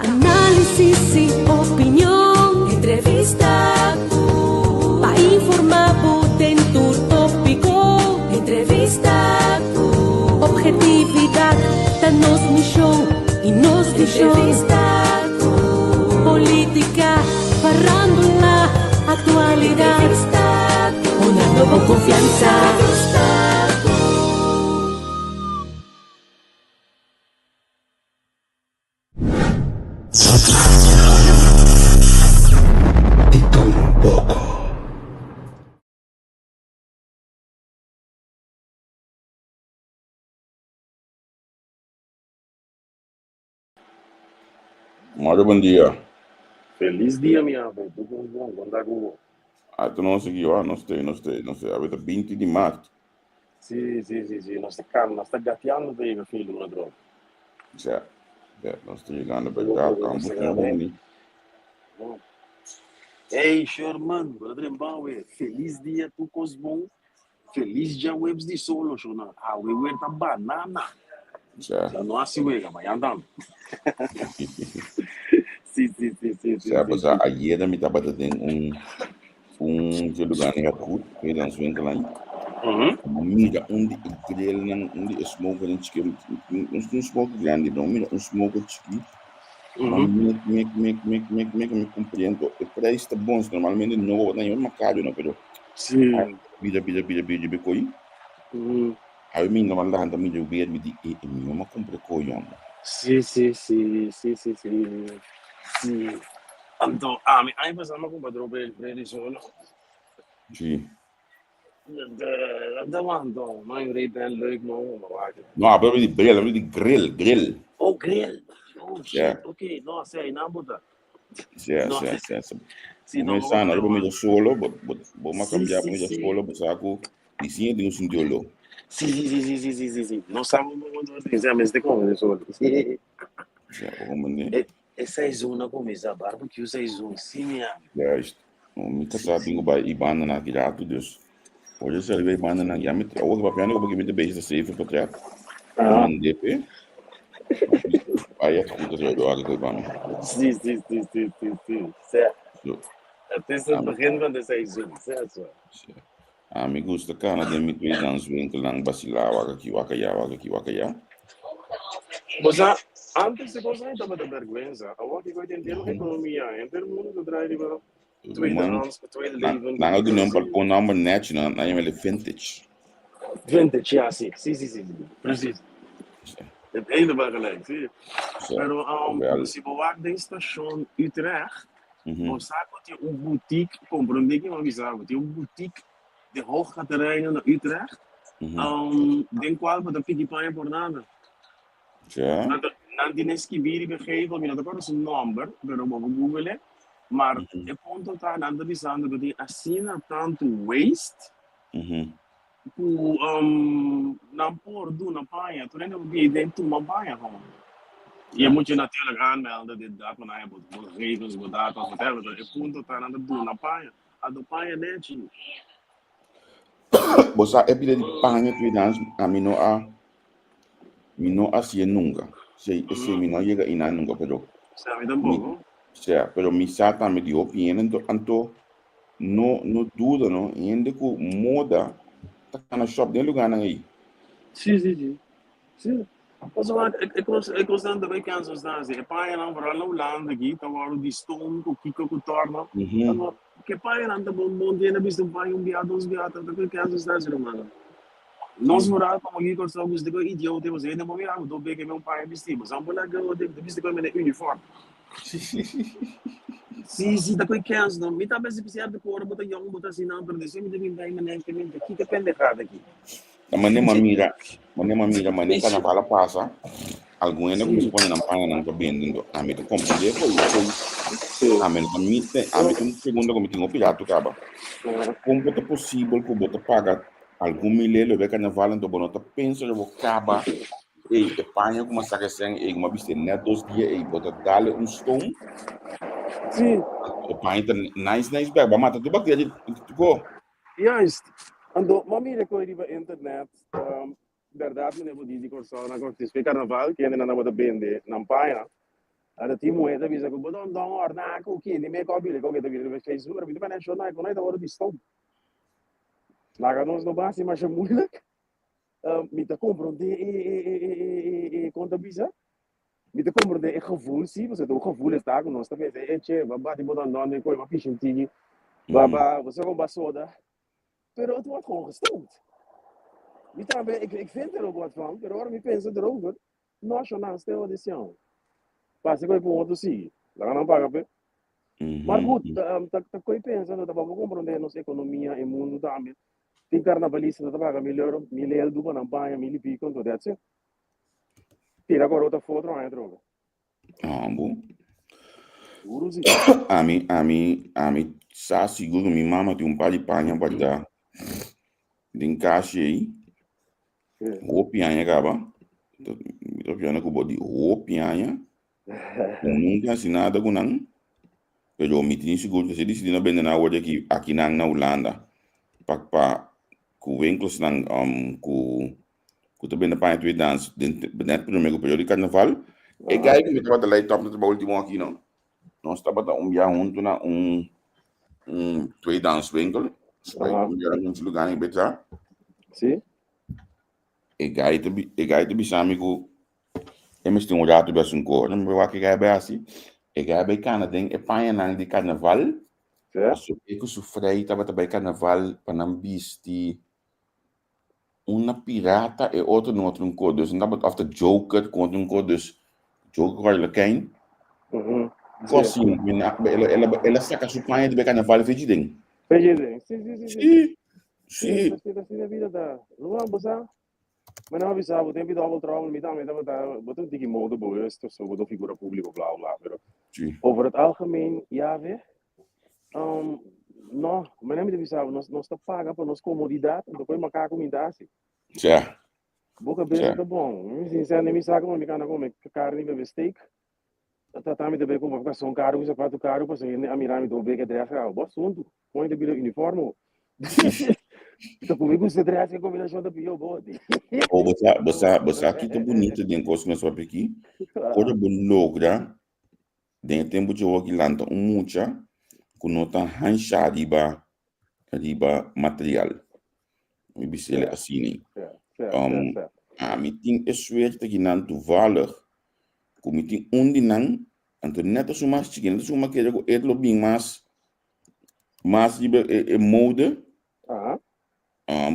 Análisis y opinión, entrevista para informar en tu tópico, entrevista objetividad, danos mi show y nos di show, entrevista política, farándula, actualidad, una nueva confianza. Muito bom dia. Feliz dia, minha avó. Tudo bom? Quando Google. Tu não seguiu? Não sei. A 20 de março. Sim. Nós estamos gateando bem, meu filho, meu droga. Certo. Nós estamos chegando para cá. Ei, Sherman, brother Mbawe. Feliz dia, tu cosbom. Feliz dia, webs de solo, Shona. Ah, we tá banana. Certo. Já não há se wega, mas andando. Sim. Certo, ayer me estava tendo lugar em Yakut, que é um swing lá. Mira, de grill, de smoke, um smoke grande, não, mira, smoke chiquito. Me compreendo. O preço está bom, normalmente não é uma caro, não, pero. Sim. Pida, coi. Aí me normalmente anda me ver me di e me uma compra coi, amo. Sim. Então, me aí passamos com o padrão para ele solo. Sim. Dat was dan. Mijn reet en leuk, man. No, pero de grill. Oh, grill. Oh, shit. Yeah. Okay, no, sei, na buta. Sim, não. Começando, eu vou solo, vou cambiar para solo, para saco, e sim, tem um sindiolo. Sim. Não sabemos onde dizer, mas tem como solo. Essa é zona começa barbecue, essa é zona, sim, minha. É, me sabe que vai ibana na girato, Deus. Hoje se ele vai ibana na yamit, ou que vai piano, porque me debate essa safe para trás. DP. Aí é tudo que eu dou que ibana. Sim. Certo. Até se begin van de seizoen, certo? Me gusta cara de me 2 anos vem lang basilar aqui. Mas antes de coisa ainda me vergonha. Agora que eu entendo a economia, em termos de drive, tweede leven. Lang doen een paar namen net, na je vintage. Vintage, ja, sim. Precies. Het helemaal gelijk, zie je. Maar se você tem station Utrecht, você tem boutique, compreende que uma visão, tem boutique de hooggaterreinen naar Utrecht, den qual we de pikipanha por nada. Ja. Na dineschi begeven, mi dat is een number, pero we googlen, maar e ponto tá nada visando que tem assina tanto waste, ku na por do na panha, tu nem vi dentro uma panha, gewoon. Je moet je natuurlijk aanmelden, dit, dat, maar je moet gegevens, data, whatever. Je punt tot aan het doen, na paia. A do paia net. Você é pila de panha que dá a mino assim nunca. Se mino chega e não nunca, pero. Sabe tampouco. Pero mi sata me dio opinião, então no dúvida, não, ainda com moda tá na shop de lugar aí. Sim. Mas ik was dan de weekend zo staan. Ik paai dan vooral nou land aqui, dan waren die stone, o kiko com torna. Que paai dan de bom dia na vista paai dia, 2 dia, dan de weekend zo staan, mano. Nós morávamos como aqui com os jogos de idiota, mas ainda morria, do bem que meu pai vestia, mas não pode ganhar de vista como é uniforme. Sim, da weekend não. Me tá bem se precisar de cor, botar young, botar assim não, pero deixa me de vir daí, mané, que aqui que pendejada aqui. Mané carnaval passa. Alguém não se põe na panha não tá vendendo. A mim tu compreende foi. A mim tu segundo como tem o pirata acaba. Como é possível que bota paga algum milheiro de carnaval então bonota pensa eu vou acabar e panha como saca sem e uma vista net 2 dias e bota dale stone. Sim. O panha nice bag, mata tu bactéria tu go. Juist. Ando, mami recorre via internet. Verdade, me devo dire corso na corte di carnaval che non andavo da bende, non paia. Ada timu eta bisa ko bodon dong orna ko ki ni me ko bile ko ke bile be Facebook ra bile pa na shona ko na da hora de stop. Laga nos no basi mas é moeilijk. Me te compro de conta bisa. Me te compro de gevoel zie, você tem o gevoel está com nós também. É che, bate bodon dong ko ma pishin tigi. Baba, você com basoda. Pero het wordt gewoon gestoomd. Ik vind er ook wat van, maar waarom ik penso erover? Nacional stel de chão. Passa com o outro sim. Lá não paga bem. Mas goed, tá coi pensando, tá vamos compreender nossa economia e mundo também. Tem carnavalista, tá paga melhor, milhão do para campanha, mil e pico, então that's it. Tira agora outra foto, não é droga. Bom. Uruzi. A mim, sa seguro minha mama tem par de panha para dar. Tem caixa aí. O pianha acaba. O pianha com body. O pianha. Nunca assinada com não. Pero o mitin seguro que se decide na benda na hora aqui na Holanda. Pa com winkels nang com também na panha twee dans. Net primeiro período de carnaval. E aí que me tava lá top no último aqui não. Nós estava já junto na twee dans winkel. Já nos lugar em Betra. Sim. E gai te bisami ko emes tem olhado to besun ko não me que gai be assim e gai be cana tem e panha nang de carnaval so e ko sofrei tava também carnaval panambisti uma pirata e outro no outro ko dus não of the Joker kon um ko dus Joker var lequem assim ela saca su panha de carnaval fedidem sim da vida da Luan Bosa. Mas não avisava, o tempo dava o trabalho, me dava, botou um modo boas, so botou figura pública, blá blá, pero over het algemeen, ja, não, mas não me avisava, nós está paga para nossa comodidade, depois marcar a comida, já, boca bem, tá bom, sincero, nem me sabe como me cana comer carne, bebe steak, tá também também com uma são caro, sapato caro, para ser a mirar me do ver que é dressa, bom assunto, põe de bilhete uniforme. Então comigo você traz a combinação da pior bode. Ou você aqui tá bonito dentro coisa mas só aqui. Quando você logra dentro tempo de hoje lanta mucha com nota hancha riba material. Me bisele assim. A meeting é suerte que não tu valor. Com meeting onde não então neta suma chicken, neta suma que é lo bem mais riba é mode.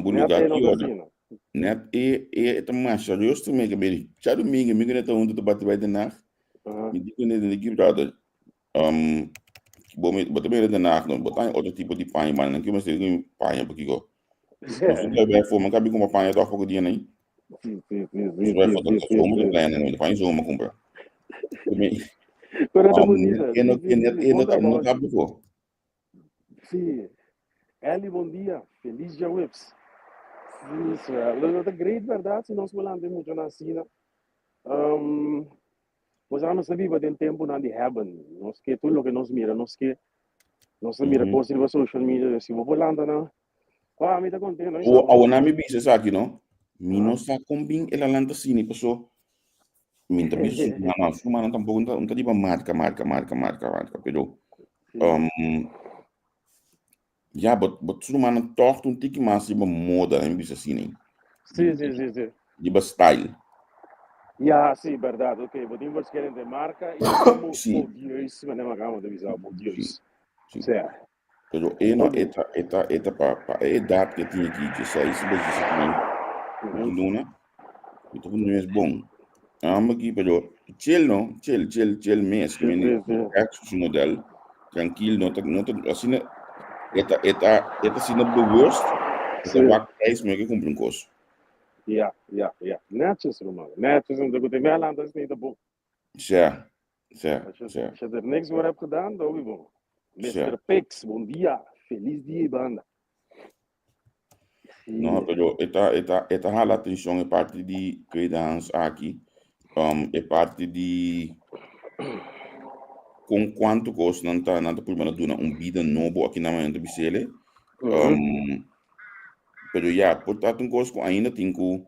Buluga aqui net e também serious tu mega beri chado minga net onde tu bate vai de na me digo net de gibrada bom bate bem de na não botar outro tipo de panha mas não que mas tem panha porque go não sei bem for mas cabe com uma panha do fogo dia nem vai fazer como de plano não panha uma compra não cabe go sim Eli, bom dia. Feliz dia, Whips. Isso é great verdade, se nós falamos muito na China. Nós não sabemos que tempo não de heaven. Nós que tudo o que nós mira, nós mira coisas na social media, se vou falando não. Me tá contente. O nome bicho aqui, não? Me não está combin ela lanta China, pessoal. Me também não tampoco não tá tipo marca, pero ja, but so man toch een tikkie mas iba moda en bisa sini. Sim. Iba style. Ja, sim, verdade. Ok, but invers querem de marca e modieus, mas não acabamos de avisar modieus. Certo. Pero no eta pa edad que tinha que dizer isso bem isso Luna. Itu pun é bom. Aqui pero chill mes que me é model tranquilo não assim Eta sina bewust, eta wak reis mee comprar coisa. Ja. Netjes, Roman. Netjes, en dat in Nederland is niet de boek. Ja. Als je er niks voor hebt gedaan, dan gewoon. Mr. Pix, bom dia. Feliz dia, banda. No, pero esta hala atenção é parte de tweedehands aqui. É parte de com quanto custa não tá primeiro duna vida novo aqui na manhã do Bicele. Pero já, portanto um custo ainda tenho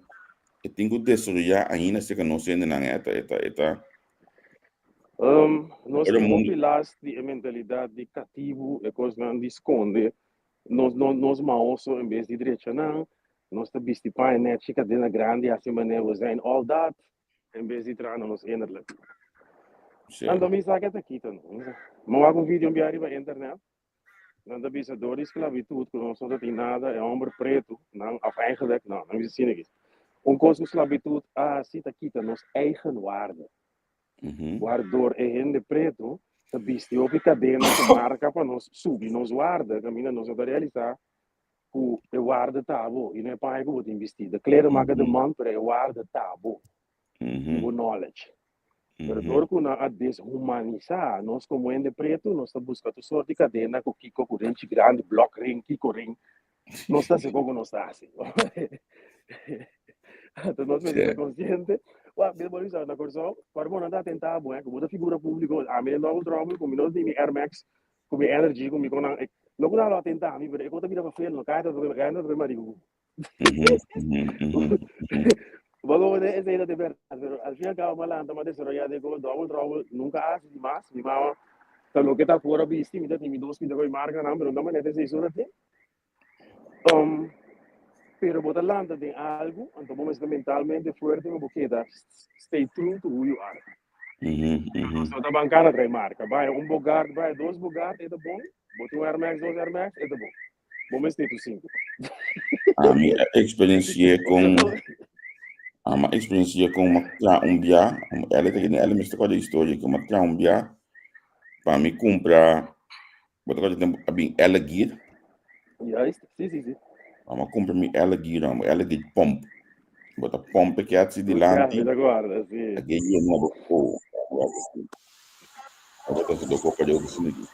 desarrollar ainda se que não sendo na eta Nós temos pilares de mentalidade de cativo e coisas não de esconde. Nós maus em vez de direita não. Nós te bisti pai net chica de grande assim maneira we zijn all that em vez de trazer nos innerlijk. Então me sabe que aqui então. Mas um vídeo me arriba internet. Dan de bisa door die esclavitud, que nós não tem nada, é homem preto, não, of eigenlijk, não is het zinnig. Onkoos esclavitud, zit aqui, nos eigen waarde. Waardoor de preto, de bisti op die cadena, de marca para nós subir nos waarde, caminha nós a realizar, que de waarde tabo, e não é para que você investir. De kleren maken de man, para é waarde tabo, o knowledge. Pero door a deshumanizar, nós como ende preto, nós estamos buscando sorte de cadena, com kiko, corrente grande, block ring, kiko ring. Nós estamos como nós estamos. Então nós somos conscientes. Mesmo isso, na corção, para não andar tentar, como da figura pública, a mim não é o trauma, como nós temos Air Max, como energy, como não não dá lá tentar, mas eu estou virando feio, não cai, não cai, não marido. Vamos ver essa de verdade, pero al fin y al cabo malanta más desarrollada como double nunca hace más, mi mamá también que está fuera visti, mi dos mi de marca no, pero no me nete se surate. Pero botar lanta de algo, entonces mentalmente fuerte, porque da stay true to who you are. So da bancada trae marca, vai Bogart, vai dois Bogart, é bom. Botar Air Max, dois Air Max, é bom. Vamos ter tu 5. A minha experiência com uma experiência com uma bia, ela tem ela me está com a história que uma bia para me comprar, botar tempo a bem ela guia. Sim. Uma compra me ela guia pump. Botar pump que é de lá. Agora, sim. Aqui é novo. Botar do copa de outro sítio.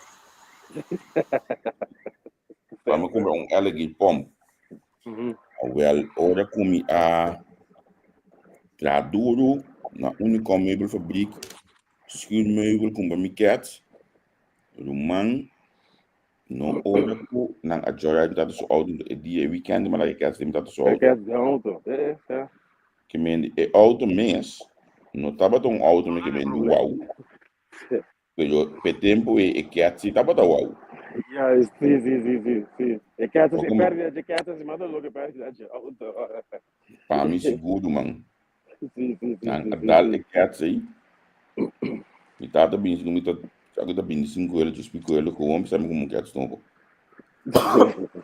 Vamos comprar ela guia pump. Well, ora comi a Traduro, na única meubelfabriek, schuurmeubel, compra mi cat, Roman, no ora ko, nang adjora dat is auto die weekend, maar ik cat dat is auto. Que men e auto mes, no taba ton auto me que men wow. Pero pe tempo e cat si taba da wow. Ja, sim. E cat se perde de cat se manda lo que perde de auto. Para mim seguro, man. Sim. Adal e cat aí. Me tata bem, se não me tá agora bem 5 euros, 5 euros com homem, sabe como cat estão.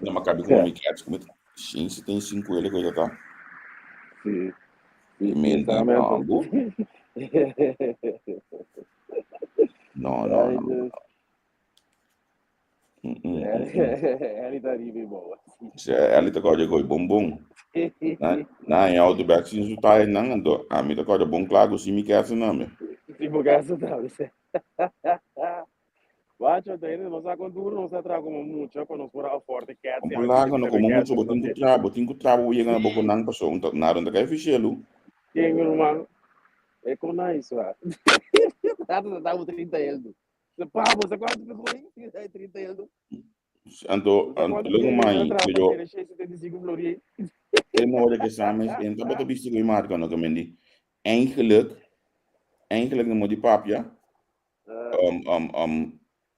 Não me cabe com cat, como se tem 5 euros coisa tá. Sim. Men não. Ele tá ali bem boa. Ele tá com o bombom. Na em auto back since o tá não ando. A mim tá com o bom claro se me quer não me. Se me quer não. Guacho, daí nós a conduro, nós a trago muito, quando nós for forte cat. Lá quando como muito botinho trabo e na boca não passou, na ronda cai fichelo. Quem irmão? É com isso, nada dá 30 euros. Pá, você quanto ficou aí? 30 euros. Ando logo mais, eu não olho que samen, então boto bicho que marca no comendi. Eigenlijk não modi papia.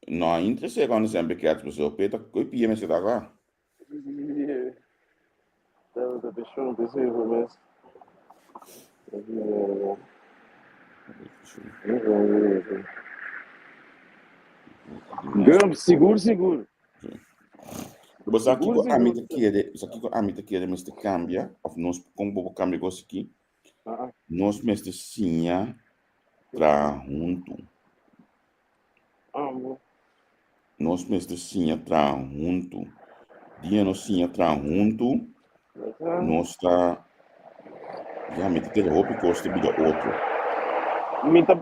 Não interesse quando sempre quer as pessoas, peta coi pia me se dá cá. Tá deixando possível mesmo. Seguro. Mas aqui a mim quer mas te cambia, of nós com pouco cambia coisa aqui. Nós mesmo sinha para junto. Nós mesmo sinha para junto. Dia nós sinha para junto. Nós está já me ter roupa custa bem outro.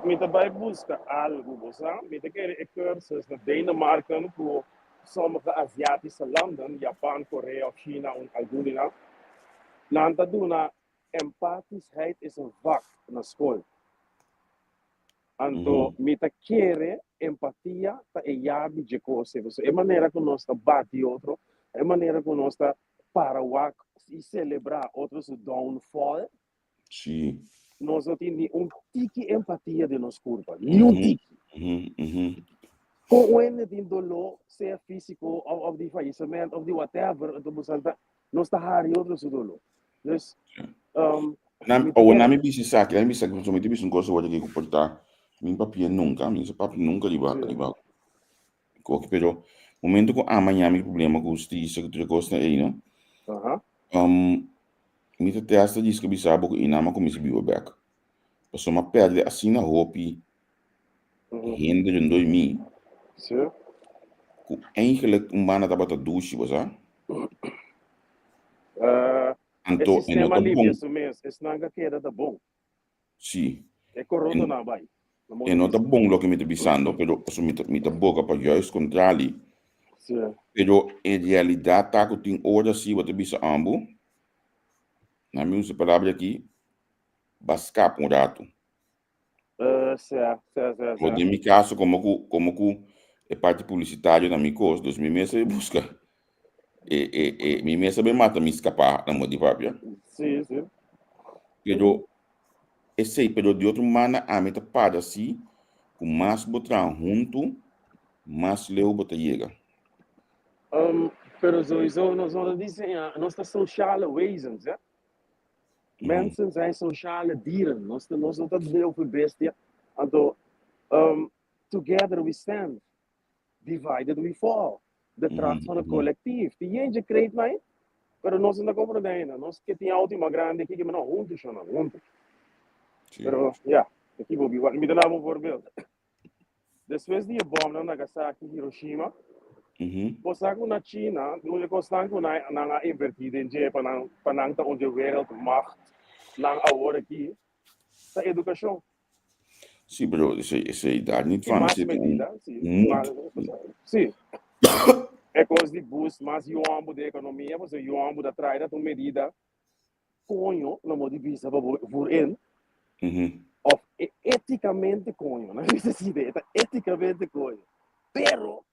Mita vai buscar algo, você? Mita quer cursos na Dinamarca, no sommige Aziatische landen, Japan, Korea, China en alguna. Nanta duna empathischheid is een vak na school. Anto mita quer empatia ta e yabi de cose. É maneira que nós bate outro, é maneira que nós para e celebrar outros downfall. Sim. Nós temos tique empatia de nos curva. Um tique. Kung when din dolo, seja físico of the falecimento, of the whatever, não está raro outro dolo. Dus, nami bisi saki, nami bisa somente bisi um coisa que comportar, min papi nunca, min papi nunca riba. Qualquer pero momento que amanhã mi problema com justiça que tu gosta aí, não? Mi te testa diz que bisabo que inama como se biu back. Passou uma perde assim na hopi, rende em 2000. Sim. Eigenlijk bana tabata douche, was hè? Anto esse sistema livre mesmo, esse não é que era da bom. Sim. É correto na vai. E não tá bom lo que me tá bisando, pero so me tá boca para juist controle. Sim. Pero em realidade tá que tem hora assim what bisa ambu. Na minha usa palavra aqui, bascar um rato. Certo. Ou de meu caso como que é parte publicitária na minha coisa, dos meus meses busca. Minha mesa me mata me escapar na mão de papia. Sim. Pero de outra maneira, a meta para assim, com mais botar junto, mais leu botar chega. Pero sowieso, nós dizem, nós tá sociale wezens, ja? Mensen zijn sociale dieren. Nós não tá deel voor bestia. Então, together we stand, divided we fall. De kracht van het collectief. Die gente creet mij, pero nós não compreendemos. Nós que tem auto mais grande que não juntos, juntos. Pero ja, aqui vou vir. Me dá um voorbeeld. Depois de bom na Nagasaki, Hiroshima, você na China, não é constante na invertida em dia para não ter onde a wereld não agora aqui, a educação. Sim, bro, isso aí dá niet van. Sim. É coisa de boost, mas o âmbito da economia, você o âmbito da traida, uma medida, conho, no modo de vista, por ele, of eticamente conho, não é essa ideia, eticamente conho. Pero,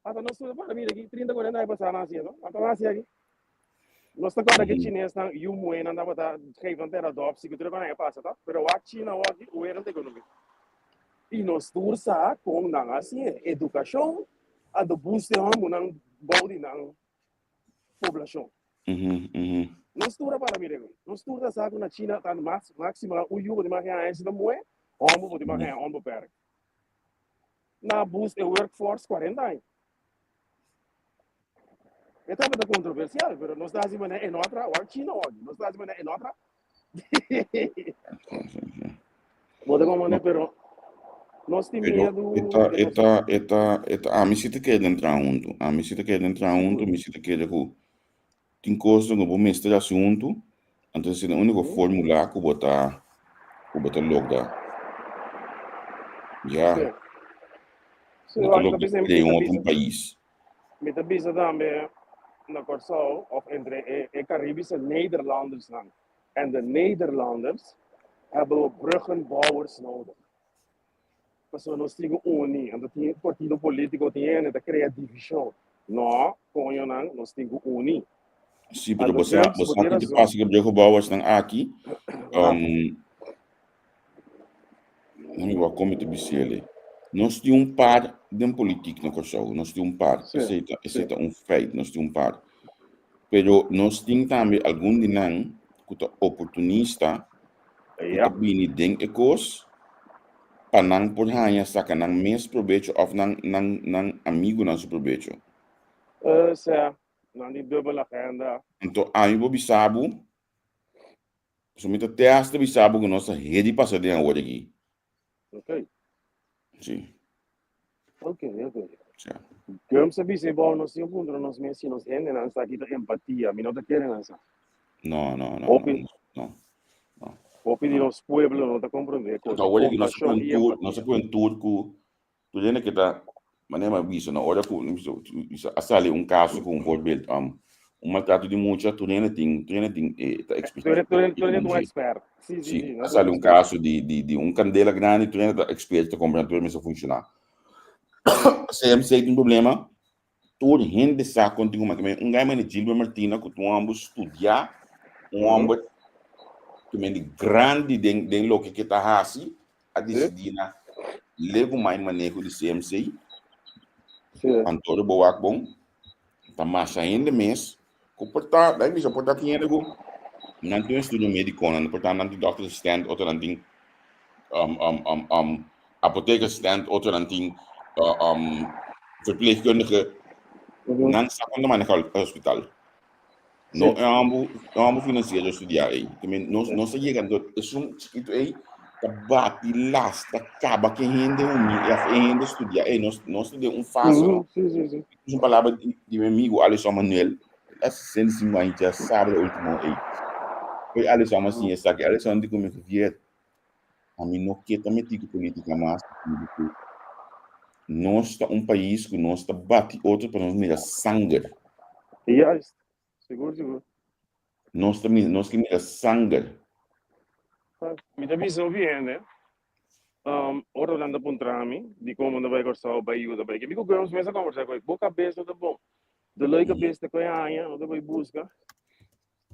até nós estamos para mim aqui, 30, 40 anos passar na Ásia, não? Até na Ásia aqui. Nós estamos agora que chinês estão, e o moeda anda para geven ter adoptie, que tudo vai passar, tá? Pero a China hoje, o era da economia. E nós tursa com na Ásia, educação, a do boost ng body ng population. Nós tura para mim, nós tura sa na China tan máxima uyu pode makiyain sila mo hombo pode makiyain hombo per. Na boost a workforce 40 anos. Ito é controversial, pero nós estamos em outra, ou China hoje, nós estamos em outra. Pode como pero nós temos medo. A mim se te quer entrar junto, me se te quer com tem coisas que vou mestrar assunto, então se a única fórmula que botar logo já. Não tem outro país. Met de bezig daarmee naar Curaçao of entre Caribische Nederlanders lang. En de Nederlanders hebben bruggenbouwers nodig. Porque nós temos unie, en dat die partido político tiene, dat crea divisão. No, com eu não, nós temos unie. Sim, pero você que passa que bruggenbouwers estão aqui, não vou como te dizer. Nós temos par de política na Curaçao, nós temos par, isso é feito, nós temos par. Pero nós temos também algum dinang que é oportunista, que bini ding ekos, panang por hanya sa kanang mes provecho of nang amigo nang provecho. Nang di double agenda. Então, aí vou bisabo, somente testa bisabo que nossa rede passa de agora aqui. Ok. Sim. Ok. Como se diz, bom, nós temos nós mencionamos gente, nós aqui da empatia, me não te querem essa. Não. Hopi de los pueblos não te compreender. Então, agora que nós põe turco, tu lembra que tá, maneira visto na hora que assale caso com voorbeeld maltrato de mulher, tu lembra tem experiência. Tu lembra expert. Sim. Assale caso de candela grande, tu lembra expert compreender como isso funciona. Se tem problema, todo gente sabe contigo, mas gajo Gilberto Martina que tu ambos estudar, ambos que grande den lo que tá assim, a decidir levo mais manejo de CMC, Antônio Boac bom, tá massa ainda mês, comportar, daí bisa portar dinheiro go, não tem estudo médico, não portar não tem doctor stand, outro não tem apotheker stand, outro não tem verpleegkundige, não sabe quando manejar o hospital. Não é algo financeiro estudar aí, também não se chega, é um escrito aí. Bate, lasta, acaba que rende rende estudar. Nós estudamos fácil. Sim. Uma palavra de meu amigo Alisson Manuel, assim, a gente já sabe o último aí. Foi Alisson assim, essa que Alisson de como que vier. A mim não quer também ter política mais. Nós está país que nós está bate outro para nós mirar sangue. Yes, seguro. Nós que mirar sangue. Me dá visão bem, né? Ora olhando para mim, de como não vai gostar o país da que bico vamos começar a conversar com ele. Boa cabeça tá bom. De lei cabeça com a anha, onde vai buscar.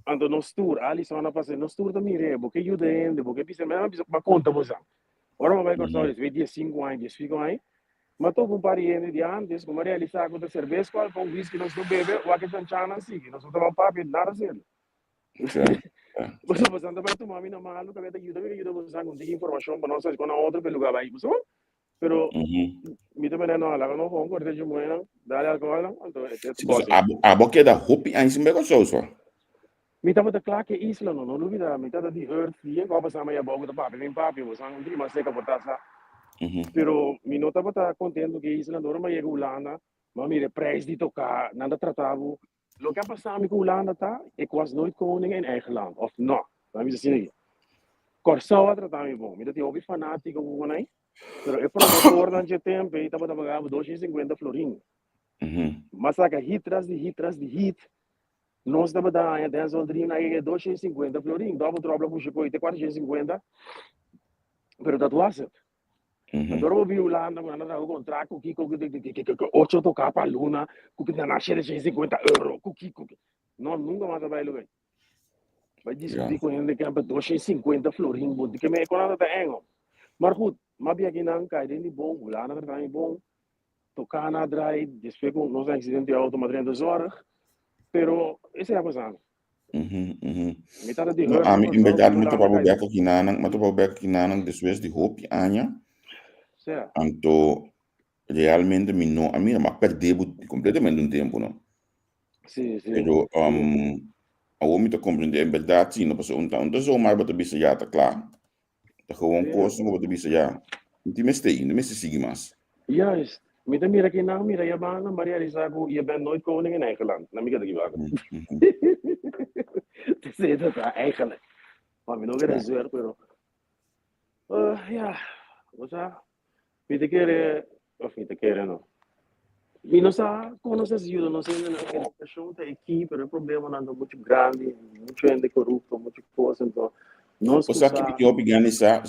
Ando no tour, ali só na passei no tour da mire, porque ajuda ainda, porque precisa para conta você. Ora vai gostar isso, vai dia 5 anos, fica aí. Mas tô com pariente de antes, como realizar com a cerveja, com o whisky nós não bebe, o que tá chana assim, nós não tomamos papo nada assim. Você anda para tomar mina malo, que te ajuda você com informação para nós com outra pelo lugar vai, você. Pero me também não lá não vou cortar de manhã, dar alcohol, então a boca da roupa aí se mega só. Me tava da claque isla não duvida, me tava de hurt, e como passar meia boca da papo, vem papo, você não tem mais seca por taça. Pero me não tava contente que isla não mas chega Holanda, mas mire preço de tocar, nada tratava. Lo que passava com Holanda tá, é quase nooit koning in eigen land, of não, vamos dizer assim. Corsau tratava bom, me dá de fanático com aí. Pero é para o durante tempo, e tava pagando 250 florin. Mas a hit tras de hit. Nós estamos dando 10 soldrinhos aí 250 florin, dava trouble puxa coite 450. Pero that was it. Então eu vi o lá na contrato que 8 tocar para Luna, que na cheia de 50 euros, que não nunca mais vai lugar. Vai discutir com ele que é 250 florin, porque que me economia tá engo. Maar goed, maar bij geen kan je niet bom, hoe langer kan je bom, tocar na draai, después com nos acidente de auto, maar de zorg, pero esse é a coisa. Metade de a mim em verdade muito para beber aqui nanang después de hope anya. Então realmente me não a mim mas perdeu completamente um tempo não. Sim. Pero a homem tá compreender em verdade sim, não passou então só mais para bisa já tá claro. Tá gewoon coisa não para bisa já. Não me sigue mais. Juist. Met de mira que não mira je baan, maar je zegt je bent nooit koning in eigen land. Dan moet je dat gewaken. Dat is dat eigenlijk. Maar we nog een zeer, pero ja, wat ça? Niet te keren no. E não sabe como nos ajuda, não sei na questão da equipe, o problema não é muito grande, muito gente corrupto, muita coisa, então nós você que organizar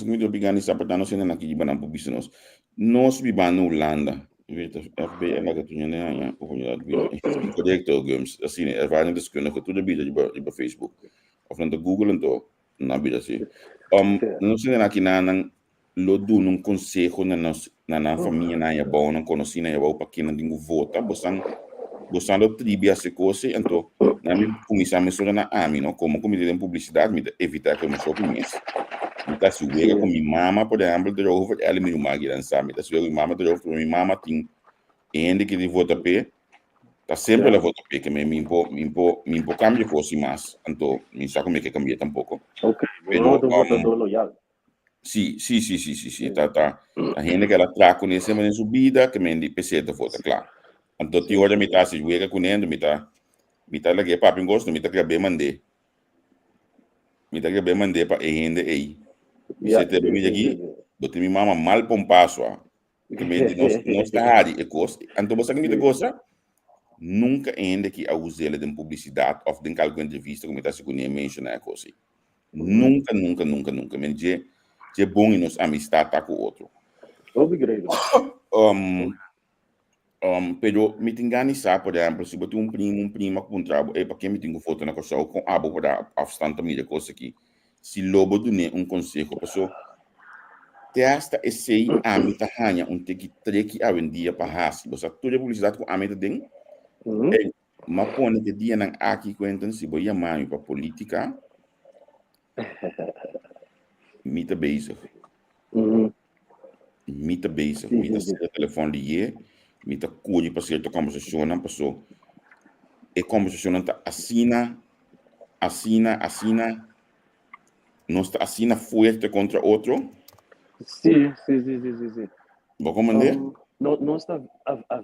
para nós ainda aqui para não business nós vivamos na Holanda, weet FBI en dat toen ja of projecten games assim ervaring deskundige tudo bida de Facebook of na Google então na bida assim nós ainda aqui na lo do num conselho na família na bom não conheci na bom para quem não tem voto gostando tribia se coisa então na mim começamos a na ami não como de publicidade me evitar que eu me shopping então se eu com minha mama por exemplo de over ela me magi dan sabe então se eu mama de over minha mama tem ainda que de voto p tá sempre la voto p que me impo cambio fosse mais então me saco me que cambiar tampouco pero voto loyal. Sì, tá. A gente que ela traz com esse mas subida que me indi PC de voto, claro. Então ti ora me tá se juega com ele, me tá lá que papo gosto, me tá que bem mandei. Me tá que bem mandei para ainda aí. Você te me aqui, bote minha mama mal pompasso, que me indi não está ali, é costa. Então você que me gosta nunca ainda que usei ele de publicidade ou de alguma entrevista como tá se conhece mencionar coisa. Nunca me diz é bom em nos amistad tá com o outro. Obrigado. Pero me engane sabe, por exemplo, se botar prima com trabalho, é para quem me tem foto na coisa com abo para afstand também da coisa aqui. Se lobo do conselho, pessoa testa esse amita hanya teki treki a vendia para hasi. Você toda publicidade com amita ding. Mas pone que dia nang aqui contam se boia mãe para política. Mita bezig. Mita bezig. Mita se telefone liye. Mita curi para certa conversação não passou. E conversação não tá assina. Não está assina fuerte contra outro. Sim. Vou comandar? Não está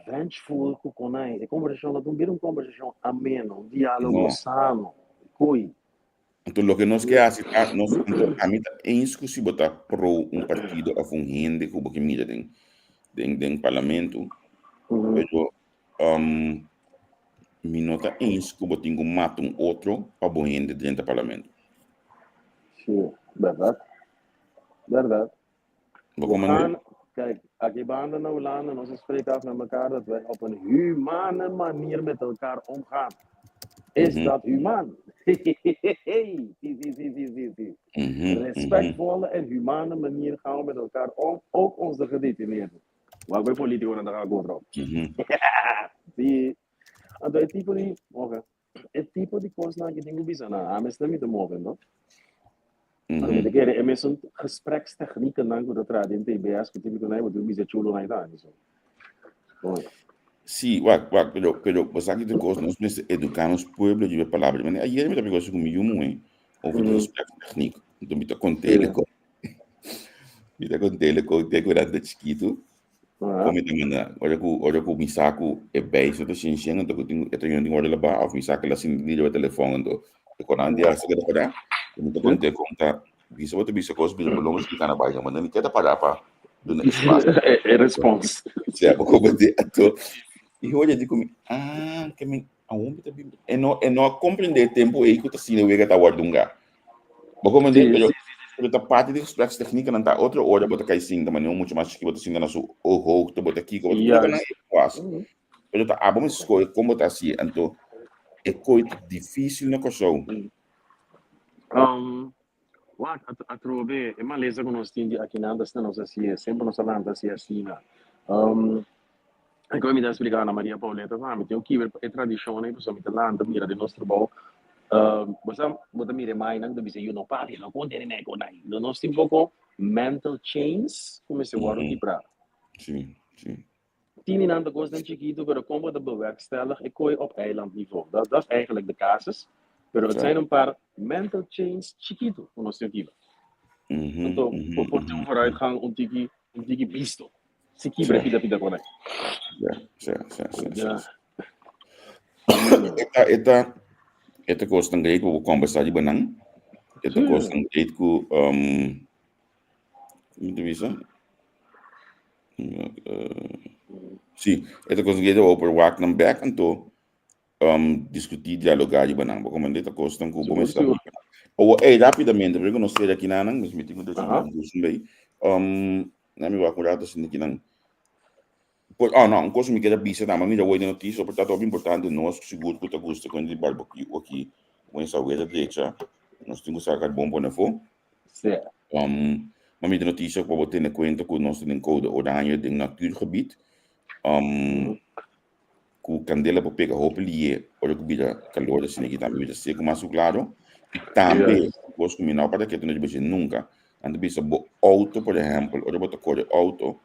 vengeful com a conversação, não vira uma conversação ameno, diálogo sano, coi. Então, o que nós queremos é nós a mim é inscussi botar pro partido ou gente que porque mira den parlamento. Pero mi nota inscu botar mata outro para bom gente dentro do parlamento. Sim, verdade. Kijk, als je banden nou landen, ons spreken af met elkaar dat wij op een humane manier met elkaar omgaan. Is dat humaan? Zie. Respectvolle en humane manier gaan we met elkaar om, ook onze gedetineerden. Waar wij politici aan de gang gaan. Zie. En dat type die, het type die kost naar je dingen bijzonder. Aan is dat niet te mogen, no? De keren er is een gesprekstechniek en dan dat raad in TBS que tive que eu me chulo na idade isso. Sim, pero você aqui de coisa nós precisamos educar os pueblos de palavras, mas aí ele me pegou com meu mãe over de gesprekstechniek, então me tá com teleco, decorado de chiquito, como te manda, olha que o misaco é bem, só tô xinxendo, então eu tenho olha lá, o misaco lá assim liga o telefone, então quando ande a seguir para muito conte conta bisa coisa bisa belum mesti kana baik mas nem kita pada apa dona espaço response siapa kau berarti atau e olha de como que me aonde tá bem é não compreender tempo e que tá sendo vega tá wardunga como eu tá parte de aspectos técnica não tá outra hora bota cai sim também não muito mais que bota sim na sua o tá bota aqui como bota na espaço eu tá vamos escolher como tá assim então é coisa difícil na questão. Wat atrobe, é maleza que nós temos aqui na Andas, nós assim, sempre nós falamos assim, como me dá explicar na Maria Pauleta, vamos, tem o que é tradição, né, pessoal, me lá anda mira de nosso trabalho, você bota mira mais, não deve ser eu não pare, não contém nem com nada, nós temos um pouco mental chains, como se guarda aqui para. Sim. Tien aan de kosten chiquito, pero como te bewerkstellig, ik gooi op eilandniveau. Dat is eigenlijk de casus. Pero het zijn een paar mental chains chiquito, conoscitivo. Então, por ter vooruitgang, tiki pisto. Se quebra pida com ele. Esta kosten grade que eu vou conversar de banang. Esta kosten grade que muito visa. Sim, esta coisa que eu vou work nam back então discutir dialogar de banang, como esta coisa que vou começar. Ou rapidamente, porque eu não sei aqui na mas me tenho de bem. Na minha acurada assim aqui não. Não, coisa me queda bisa, mas me já vou de notícia, portanto é importante nós seguro que tu gosta quando de barbecue aqui, com essa coisa direita, nós temos que sacar bom para fora. Certo. Maar met de notitie wat we in conta com nós tem code oranje de natuurgebied com candela para pegar hopelijk olha que bira calor da cena que também já seco mais claro e também gosto de minar para que tu não deve nunca ande bisa bo auto por exemplo olha bota cor auto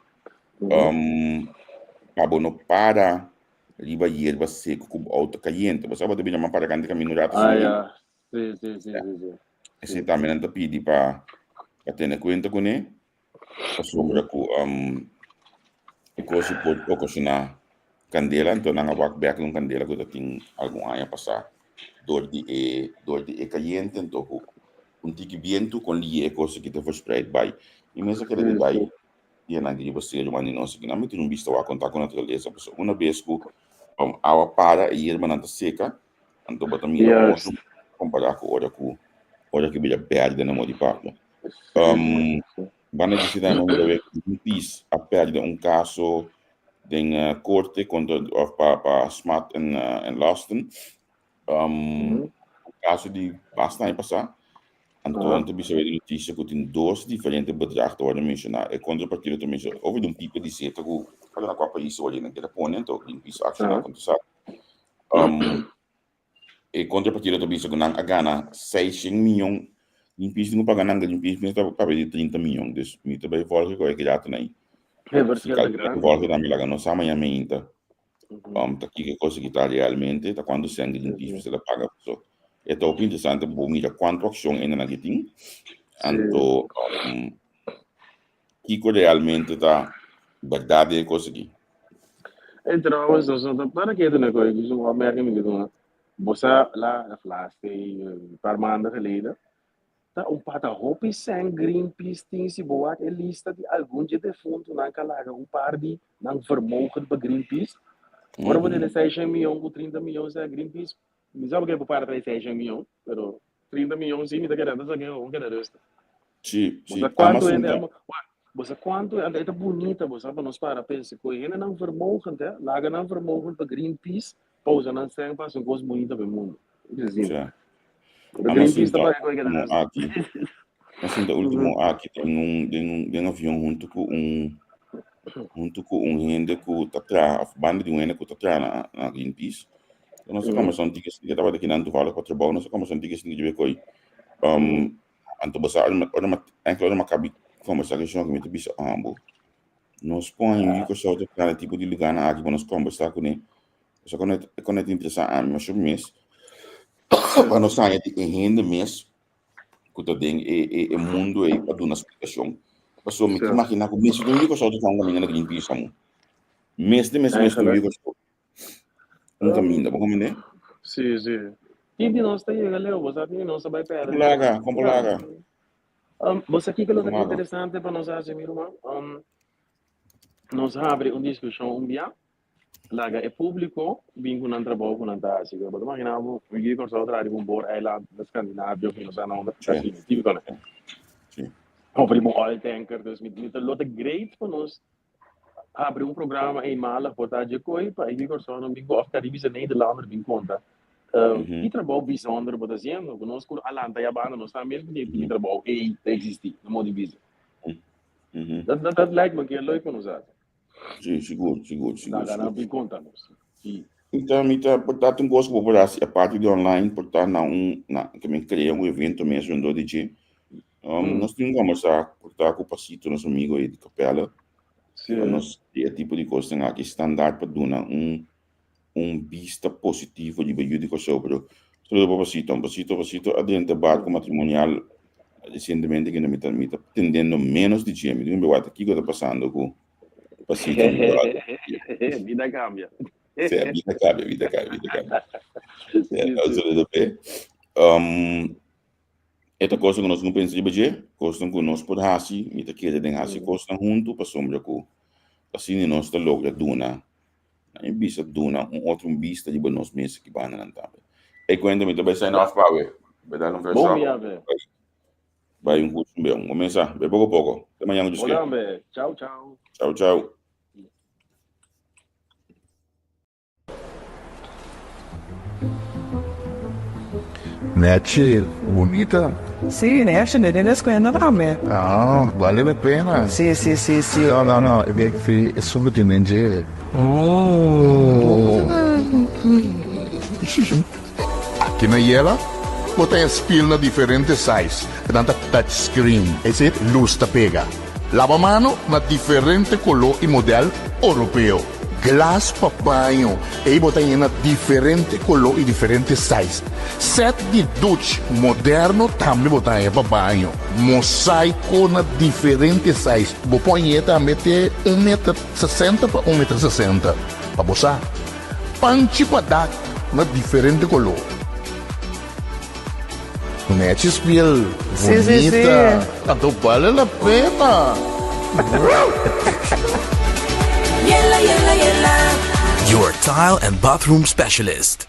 para não para riba hierba seco com auto caliente você pode bem chamar para cantar caminho rato sim esse também não te pedi para ter conta com ele sobre que coisa pode ocasionar candela então não há back num candela que tem algum ano passar dor de caliente então tique viento com lie coisa que te foi spread by e mesmo que ele vai e na que você de maneira nossa que não me tem visto a contar com a natureza pessoa uma vez que a para e irmã não seca então bota mira comparar com hora que bem perde na mão parte Van necessitar não ver PIS a perda caso de corte contra para Smart en Lasten caso de bastante passar Então, bisa de notícia que tem dois diferentes bedragen worden mencionado. E contrapartida também, houve um tipo de seta que cada qual país olha naquele ponente, ou Greenpeace action acontecer. E contrapartida também, que não ganha 600 milhões, Greenpeace não paga nada, Greenpeace não paga de 30 milhões. Então, me também volta com aquele ato aí. Se calcula volta também lá, não sabe amanhã ainda. Tá aqui que coisa que está realmente, tá quando se Greenpeace você paga. É tão interessante, porque quanto ação ainda não tem. Então, que realmente está verdade é coisa aqui. Então, para que é coisa que eu América me diz, você lá na flaste para mandar geleda, tá pata roupa sem Greenpeace tem se boa é lista de algum de defunto na calaga par de não vermogen para Greenpeace. Agora vou ter 6 milhões ou 30 milhões a Greenpeace. Me sabe que é para 6 milhões, mas 30 milhões sim me dá querendo saber o que é resto. Sim. Você quanto é bonita, você sabe nós para pensar que ainda não vermogen, tá? Lá não vermogen para Greenpeace, pausa não tem para uma coisa bonita para o mundo. Greenpeace tá para coisa aqui. Assim, o último aqui tem um avião junto com gente que tá atrás, a banda de gente que tá atrás na Greenpeace. Não sei como são tickets que estava aqui na Antuvala para trabalhar, não sei como são tickets que eu vi então você olha uma cabe conversação que me te bisa ambo. Nós põe que só de tipo de lugar na aqui para nós conversar com ele. Só quando é interessante, mas sobre mês. Para nós sair de renda mês, que tá dentro é mundo aí para dar uma explicação. Passou me imaginar que mês do que só de caminhar na Greenpeace amo. Mês do que só um caminho, vamos né? Sim. E de nós tem galera, você tem nossa vai perto. Como larga. Você aqui que é interessante para nós fazer, meu irmão. Nós abre uma discussão dia. Laga é público, vinculando trabalho com a taxa. Eu vou imaginar o que nós vamos trazer com bor aí lá da Escandinávia, que nós não da tipo né. Sim. Abrimos oil tanker, dus met lotte great para nós. Abrir programa em Mala, botar de coi para ir com só não bingo of Caribische Nederlander bin conta. E trabalho bijzonder wat dat zien, we ons kunnen alle aan baan en ons staan meer die trabalho existe, no modo de vida. Dat lijkt me que leuk para nós. Sim, seguro. Não bin conta nós. Então, portanto, gosto de falar a parte de online, portanto, que me criei evento mesmo no DJ. Nós temos que começar portar com o Pacito, nosso amigo aí de Capela. Nós é tipo de coisa que standard para dar vista positivo de bem sobre o Pacito adentro bar com matrimonial recentemente que não me está tendendo menos de GM. Não me aqui que está passando com o Pacito. Vida cambia. Vida cambia. Esta coisa que nós não pensamos de coisa que nós podemos fazer, me está querendo fazer coisa junto para sombra com assim nós está logo duna, em vista duna outro vista de nós mesmos que vai na tampa. E quando me também sai na power, vai dar fechado. Vai curso bem, começar, bem pouco. Até amanhã no disco. Tchau. Nete, bonita. Sì, ne esce nelle scuole también. Ah, vale la pena. Sì. No, è solo di mangiare. Aqui na Yela, botem as pilhas diferentes size. Tanta touchscreen. Esse luz ta pega. Lavamano na diferente color e modelo europeu. Glass para banho. E botem na diferente color e diferente size. Set de douche moderno também botem para banho. Mosaico na diferente size. Põe também ter 1,60 m para 1,60 m. Para boçar. Panchi para dar na diferente color. Nete spiel. Bonita. Então vale a pena. Yella. Your tile and bathroom specialist.